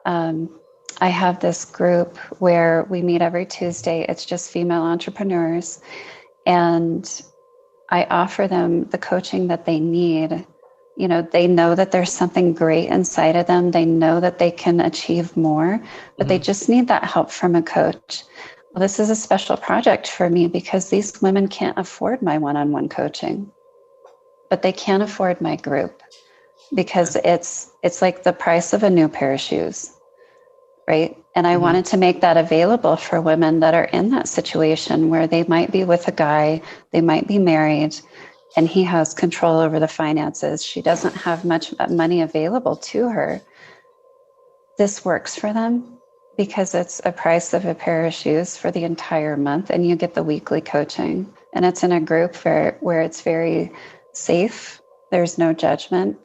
Um, I have this group where we meet every Tuesday. It's just female entrepreneurs, and I offer them the coaching that they need. They know that there's something great inside of them. They know that they can achieve more, but they Hmm. just need that help from a coach. Well, this is a special project for me because these women can't afford my one-on-one coaching, but they can afford my group because Okay. it's like the price of a new pair of shoes, right? And I Hmm. wanted to make that available for women that are in that situation where they might be with a guy, they might be married, and he has control over the finances. She doesn't have much money available to her. This works for them because it's a price of a pair of shoes for the entire month, and you get the weekly coaching. And it's in a group where it's very safe. There's no judgment.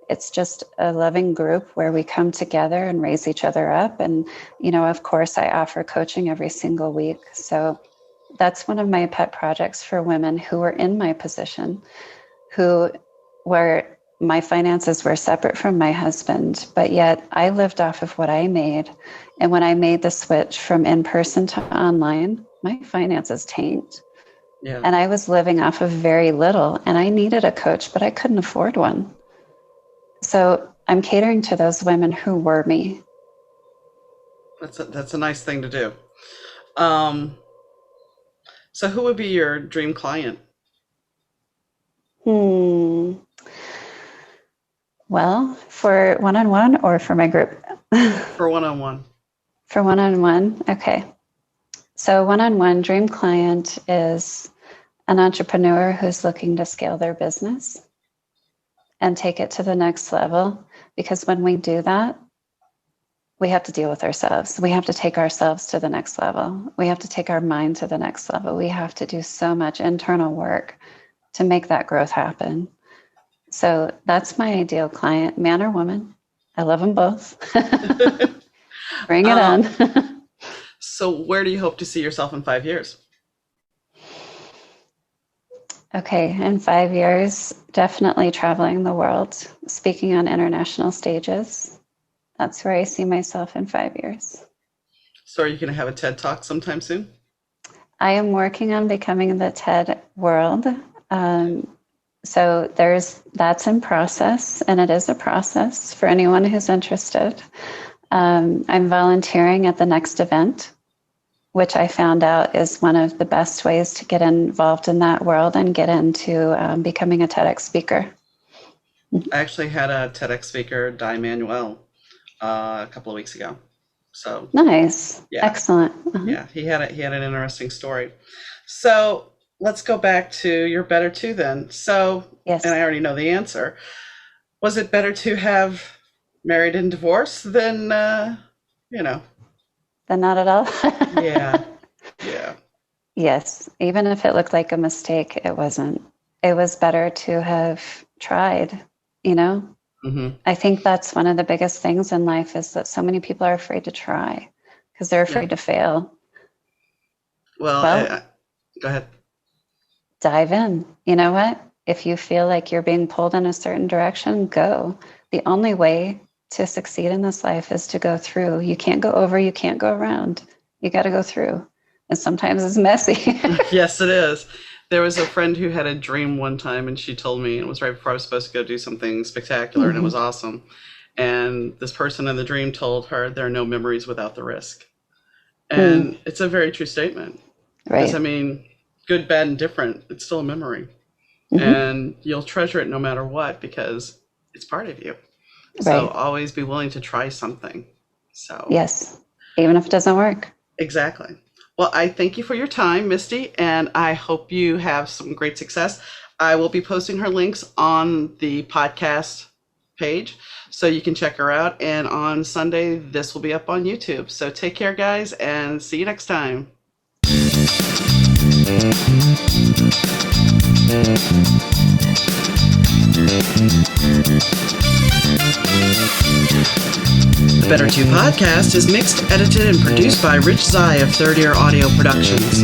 It's just a loving group where we come together and raise each other up. And, of course, I offer coaching every single week. So that's one of my pet projects for women who are in my position, who where my finances were separate from my husband, but yet I lived off of what I made. And when I made the switch from in person to online, my finances tanked. Yeah. And I was living off of very little, and I needed a coach, but I couldn't afford one. So I'm catering to those women who were me. That's a nice thing to do. Um, so who would be your dream client Hmm. Well, for one on one or for my group? for one-on-one? For one on one. Okay. So, one on one dream client is an entrepreneur who's looking to scale their business and take it to the next level. Because when we do that, we have to deal with ourselves. We have to take ourselves to the next level. We have to take our mind to the next level. We have to do so much internal work to make that growth happen. So, that's my ideal client, man or woman. I love them both. Bring it Um, on. so where do you hope to see yourself in 5 years? Okay, in 5 years, definitely traveling the world, speaking on international stages. That's where I see myself in 5 years. So are you going to have a TED Talk sometime soon? I am working on becoming the TED world. Um, so that's in process, and it is a process for anyone who's interested. I'm volunteering at the next event, which I found out is one of the best ways to get involved in that world and get into becoming a TEDx speaker. I actually had a TEDx speaker, Di Manuel, a couple of weeks ago. So Nice. yeah, Excellent. yeah, he had an interesting story. So let's go back to your better two then. So, Yes. and I already know the answer. Was it better to have married and divorced than, Then not at all. Yeah, yeah. Yes. Even if it looked like a mistake, it wasn't. It was better to have tried, you know? Mm-hmm. I think that's one of the biggest things in life is that so many people are afraid to try because they're afraid to fail. Well, go ahead. Dive in. You know what? If you feel like you're being pulled in a certain direction, go. The only way to succeed in this life is to go through. You can't go over, you can't go around. You got to go through. And sometimes it's messy. Yes, it is. There was a friend who had a dream one time, and she told me, it was right before I was supposed to go do something spectacular, and it was awesome. And this person in the dream told her, there are no memories without the risk. And it's a very true statement. Right. Because, I mean, good, bad, and different, it's still a memory. And you'll treasure it no matter what, because it's part of you. So always be willing to try something. So yes, even if it doesn't work. Exactly. Well, I thank you for your time, Misty, and I hope you have some great success. I will be posting her links on the podcast page, so you can check her out. And on Sunday, this will be up on YouTube. So take care, guys, and see you next time. The Better 2 podcast is mixed, edited, and produced by Rich Zai of Third Ear Audio Productions.